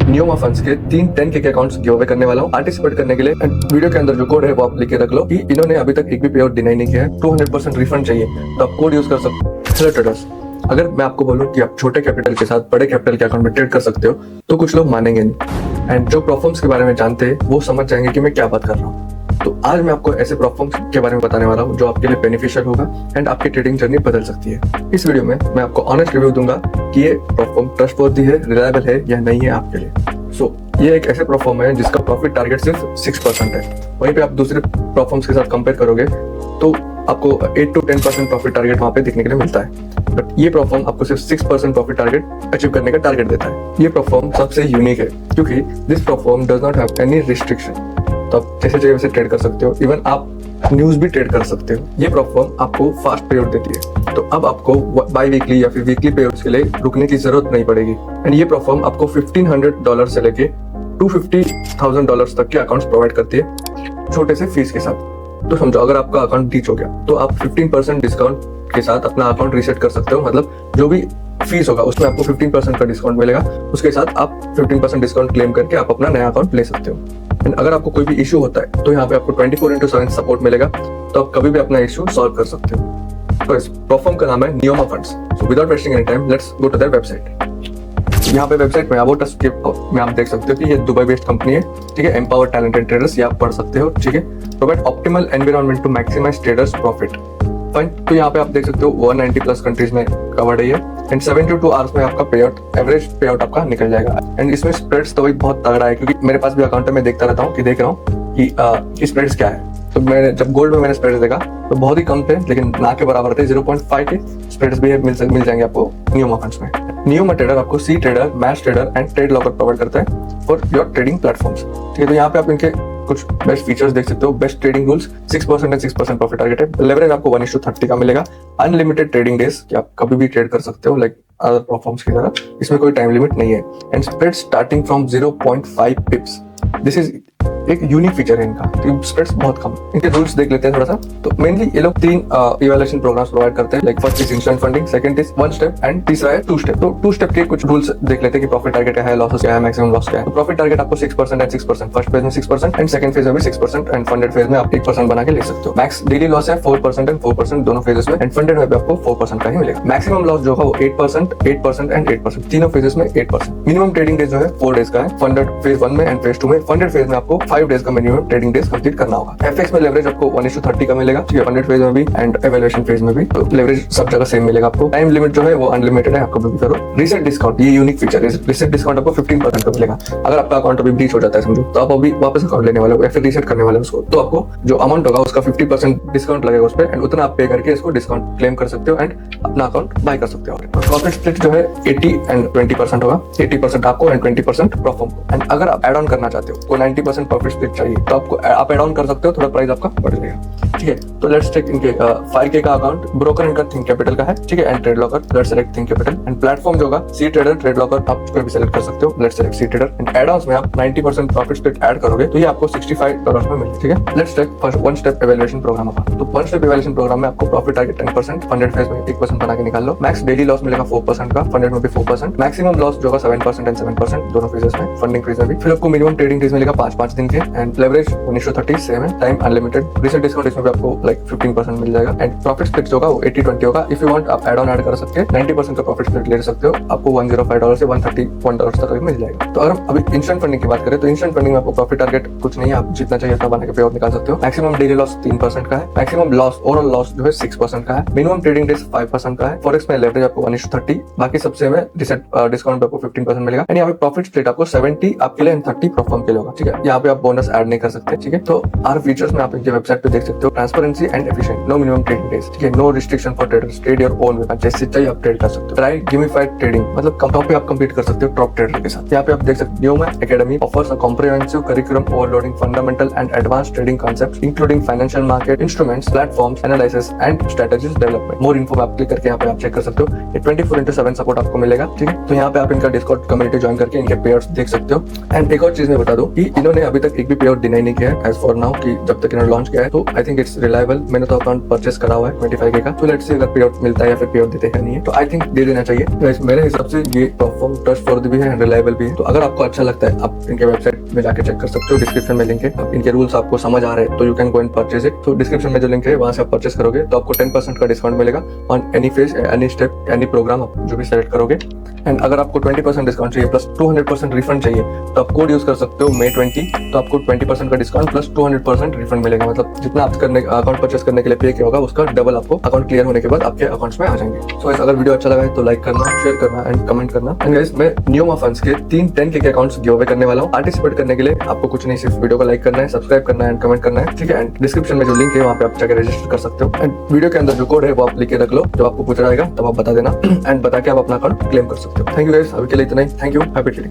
नियोमा funds के 10K के accounts give away करने वाला हूँ। पार्टिसिपेट करने के लिए वीडियो के अंदर जो कोड है वो आप लिख के रख लो कि इन्होंने अभी तक एक भी पे आउट डिनाई नहीं किया है, 200% रिफंड चाहिए तो आप कोड यूज कर सकते हो। हेलो ट्रेडर्स, अगर मैं आपको बोलूं कि आप छोटे कैपिटल के साथ बड़े कैपिटल के अकाउंट में ट्रेड कर सकते हो तो कुछ लोग मानेंगे नहीं, एंड जो प्रोफॉर्म्स के बारे में जानते हैं वो समझ जाएंगे कि मैं क्या बात कर रहा हूँ। तो आज मैं आपको ऐसे प्रोफॉर्म्स के बारे में बताने वाला हूँ जो आपके लिए बेनिफिशियल होगा एंड आपकी ट्रेडिंग जर्नी बदल सकती है। इस वीडियो में मैं आपको ऑनेस्ट रिव्यू दूंगा कि ये प्रोफॉर्म ट्रस्टवर्दी है, रिलायबल है या नहीं है आपके लिए। ये एक ऐसे प्रोफॉर्म है जिसका प्रॉफिट टारगेट सिर्फ 6% है। वहीं पे आप दूसरे प्रोफॉर्म्स के साथ कंपेयर करोगे तो आपको 8 to 10% प्रॉफिट टारगेट वहां पे देखने के लिए मिलता है, बट ये प्रोफॉर्म आपको सिर्फ 6% प्रॉफिट टारगेट अचीव करने का टारगेट देता है। ये प्रोफॉर्म सबसे यूनिक है क्योंकि this proforma does not have any restriction. तो आप जैसे चाहिए वैसे ट्रेड कर सकते हो, इवन आप न्यूज भी ट्रेड कर सकते हो। ये प्रोफॉर्म आपको फास्ट पे आउट देती है, तो अब आपको बाई वीकली या फिर वीकली पे आउट्स के लिए रुकने की जरूरत नहीं पड़ेगी। एंड ये प्रोफॉर्म आपको $1,500 से लेके $250,000 तक के अकाउंट्स प्रोवाइड करती है छोटे से फीस के साथ। तो समझो अगर आपका अकाउंट रीच हो गया तो आप 15% डिस्काउंट के साथ अपना अकाउंट रीसेट कर सकते हो। मतलब जो भी फीस होगा उसमें आपको 15% का डिस्काउंट मिलेगा, उसके साथ आप 15% डिस्काउंट क्लेम करके आप अपना नया अकाउंट ले सकते हो। एंड अगर आपको कोई भी इशू होता है तो यहाँ पे आपको 24/7 सपोर्ट मिलेगा, तो आप कभी भी अपना इशू सॉल्व कर सकते हो। तो इस प्लेटफॉर्म का नाम है Neoma funds. So without wasting any time let's go to their website. यहाँ पे वेबसाइट में अबाउट अस में आप देख सकते हो कि ये दुबई बेस्ड कंपनी है, ठीक है। एम्पावर टैलेंटेड ट्रेडर्स ये आप पढ़ सकते हो, ठीक है। Provide optimal environment to maximize traders profit. Fine, तो यहाँ पे आप देख सकते हो 190 प्लस कंट्रीज में कवर्ड है ये, एंड 72 आवर्स में आपका पे आउट, एवरेज पे आउट आपका निकल जाएगा। एंड इसमें स्प्रेड्स तो भाई बहुत तगड़ा है क्योंकि मेरे पास भी अकाउंट है, मैं देखता रहता हूँ कि देख रहा हूँ कि स्प्रेड्स क्या है। तो मैंने जब गोल्ड में मैंने स्प्रेड्स देखा तो बहुत ही कम थे, लेकिन ना के बराबर थे। 0.5 के स्प्रेड्स भी मिल जाएंगे आपको नियोमा फंड्स में। नियोमा ट्रेडर आपको C trader, match trader and trade locker provide करता है फॉर योर ट्रेडिंग प्लेटफॉर्म्स, ठीक है। तो यहाँ पे आप इनके कुछ बेस्ट फीचर्स देख सकते हो। Best trading rules, 6% and 6% profit target है। लेवरेज आपको 1:30 का मिलेगा। अनलिमिटेड ट्रेडिंग डेज कि आप कभी भी ट्रेड कर सकते हो, लाइक अदर प्लेटफॉर्म्स की तरह। इसमें कोई टाइम लिमिट नहीं है। And spread starting from 0.5 पिप्स। This is एक यूनिक फीचर है इनका, स्प्रेड्स बहुत कम। इनके रूल्स देख लेते हैं थोड़ा सा। तो मेनली ये लोग 3 इवैल्यूएशन प्रोग्राम्स प्रोवाइड करते हैं, like first is instant funding, second is 1 step and तीसरा है 2 स्टेप। तो 2 स्टेप के कुछ रूल्स देख लेते हैं कि प्रॉफिट टारगेट क्या है, लॉसेस क्या है, मैक्सिमम लॉस क्या है। तो प्रॉफिट टारगेट आपको 6% एंड 6%, फर्स्ट फेज में 6% एंड सेकंड फेज में भी 6%, एंड फंडेड फेज में आप 1% बना के ले सकते हो। मैक्स डेली लॉस है 4% एंड 4% दोनों फेजेस में, एंड फंडेड में भी आपको 4% का ही मिलेगा। मैक्सिमम लॉस जो होगा वो 8%, 8% एंड 8%, तीनों फेजेस में 8%। मिनिमम ट्रेडिंग डेज जो है 4 डेज का है, फंडेड फेज 1 में एंड फेज 2 में। फंडेड फेज में आपको 5 डेज का मिनिमम ट्रेडिंग डेज कंप्लीट करना होगा। एफएक्स में लेवरेज आपको 1:30 का मिलेगा, ठीक है, फंडेड फेज में भी एंड इवैल्यूएशन फेज में भी। तो लेवरेज सब जगह सेम मिलेगा आपको। टाइम लिमिट जो है वो अनलिमिटेड है, आपको भी करो। रीसेट डिस्काउंट, ये यूनिक फीचर है। रीसेट डिस्काउंट आपको 15% का मिलेगा। अगर आपका अकाउंट अभी ब्रीच हो जाता है समझो, तो आप अभी वापस अकाउंट लेने वाले हो या फिर रीसेट करने वाले हो उसको, तो आपको जो अमाउंट होगा उसका 50% डिस्काउंट लगेगा उस पर, एंड उतना आप पे करके इसको डिस्काउंट क्लेम कर सकते हो एंड अपना अकाउंट बाय कर सकते हो। प्रॉफिट स्प्लिट जो है 80 एंड 20% होगा, 80% आपको एंड 20% प्रोफॉर्म को। एंड अगर आप एड ऑन करना चाहते हो, को 90% प्रॉफिट स्प्लिट चाहिए तो आपको आप एड ऑन कर सकते हो, थोड़ा प्राइस आपका बढ़ जाएगा, ठीक है। तो लेट्स टेक इनके 5K का अकाउंट। ब्रोकर इनका थिंक कैपिटल का है, ठीक है, and trade locker. Let's select think capital. And platform जो होगा सी ट्रेडर, ट्रेड लॉकर आप कोई भी सेलेक्ट कर सकते हो। Let's select C trader. And add ons में आप 90% प्रॉफिट स्प्लिट ऐड करोगे तो ये आपको $65 में मिलेगा, ठीक है। Let's take first 1 step evaluation program होगा। तो 1 स्टेप इवैल्यूएशन प्रोग्राम में आपको प्रॉफिट टारगेट 10%, फंडेड फेज में 1% बना के निकाल लो। मैक्स डेली लॉस मिलेगा 4% का, फंडेड में भी 4%। मैक्सिमम लॉस जो होगा 7% एंड 7% दोनों फेजेस में, फंडिंग फेज में भी। फिर आपको मिनिमम ट्रेडिंग डेज मिलेगा 5 दिन के, एंड लेवरेज 1:30 सेम है। Time unlimited. रीसेट डिस्काउंट इसमें भी आपको लाइक 15% मिल जाएगा। एंड प्रॉफिट स्प्लिट होगा वो 80-20 होगा। इफ यू वांट आप एड ऑन ऐड कर सकते हैं, 90% का प्रॉफिट स्प्लिट ले सकते हो। आपको $105 से $131 तक मिल जाएगा। तो अगर अभी इंस्टेंट फंडिंग की बात करें तो इंस्टेंट फंडिंग में आपको प्रॉफिट टारगेट कुछ नहीं है, आप जितना चाहिए उतना बना के पे आउट निकाल सकते हो। मैक्सिमम डेली लॉस 3% का है। मैक्सिमम लॉस, ओवरऑल लॉस जो है 6% का है। मिनिमम ट्रेडिंग डेज 5% का है। फॉरेक्स में लेवरेज आपको 1:30, बाकी सबसे में रीसेट डिस्काउंट आपको 15% मिलेगा। एंड यहाँ पे प्रॉफिट स्प्लिट आपको 70 आपके लिए एंड 30 प्रोफॉर्म के लिए होगा, ठीक है। यहाँ पे आप बोनस ऐड नहीं कर सकते, ठीक है। तो आर फीचर्स में आप इनके वेबसाइट पे देख सकते हो। Transparency and efficient, no minimum trading days, ठीक है। No restriction for traders, trade your own way, जैसे चाहिए आप ट्रेड कर सकते हो। ट्राई गेमिफाइड ट्रेडिंग, मतलब टॉप पे आप कंपीट कर सकते हो टॉप ट्रेडर के साथ। यहाँ पे आप देख सकते हो Neoma academy offers a comprehensive curriculum overloading fundamental and advance trading concepts including financial market instruments, platforms, analysis and strategies development. More info आप क्लिक करके यहाँ पे आप चेक कर सकते हो। ये 24/7 सपोर्ट आपको मिलेगा, ठीक है। तो यहाँ पे आप इनका डिस्कॉर्ड कम्युनिटी ज्वाइन करके इनके पेयर्स देख सकते हो। एंड एक और चीज मैं बता दूं कि इन्होंने अभी तक एक भी पे आउट डिनाई नहीं किया है एज फॉर नाउ कि जब तक इन्होंने लॉन्च किया है। तो आई थिंक इट्स रिलायबल। मैंने तो अकाउंट परचेस करा हुआ है 25K का। तो लेट्स सी अगर पे आउट मिलता है या फिर पे आउट देते हैं नहीं है, तो आई थिंक दे देना चाहिए। Guys, मेरे हिसाब से ये परफॉर्म ट्रस्ट वर्दी भी है, रिलायबल भी है। तो अगर आपको अच्छा लगता है आप इनके वेबसाइट में जाकर चेक कर सकते हो, डिस्क्रिप्शन में लिंक है। इनके रूल्स आपको समझ आ रहे हैं तो you can go and purchase it. तो डिस्क्रिप्शन में जो लिंक है वहां से आप परचेस करोगे तो आपको 10% का डिस्काउंट मिलेगा on any phase, any step, any program आप जो भी सेलेक्ट करोगे। एंड अगर आपको 20% डिस्काउंट चाहिए प्लस 200% रिफंड चाहिए तो आप कोड यूज कर सकते हो May 20। तो आपको 20% का डिस्काउंट प्लस 200% रिफंड मिलेगा। मतलब जितना आप अकाउंट परचेस करने के लिए पे किया होगा उसका डबल आपको अकाउंट क्लियर होने के बाद आपके अकाउंट्स में आ जाएंगे। सो अगर वीडियो अच्छा लगा है तो लाइक करना, शेयर करना एंड कमेंट करना। एंड गाइस, मैं न्यूमा फंड्स के 3 10K के अकाउंट्स गिव अवे करने वाला हूँ। पार्टिसिपेट करने के लिए आपको कुछ नहीं, सिर्फ वीडियो को लाइक करना है, सब्सक्राइब करना है एंड कमेंट करना है, ठीक है। एंड डिस्क्रिप्शन में जो लिंक है वहाँ पे आप जाकर रजिस्टर कर सकते हो। एंड वीडियो के अंदर जो कोड है वो आप लिख के रख लो, जब आपको पूछा जाएगा तब आप बता देना एंड बता के आप अपना अकाउंट क्लेम कर सकते हो। थैंक यू गाइस, अभी के लिए इतना ही। Thank you, happy trading.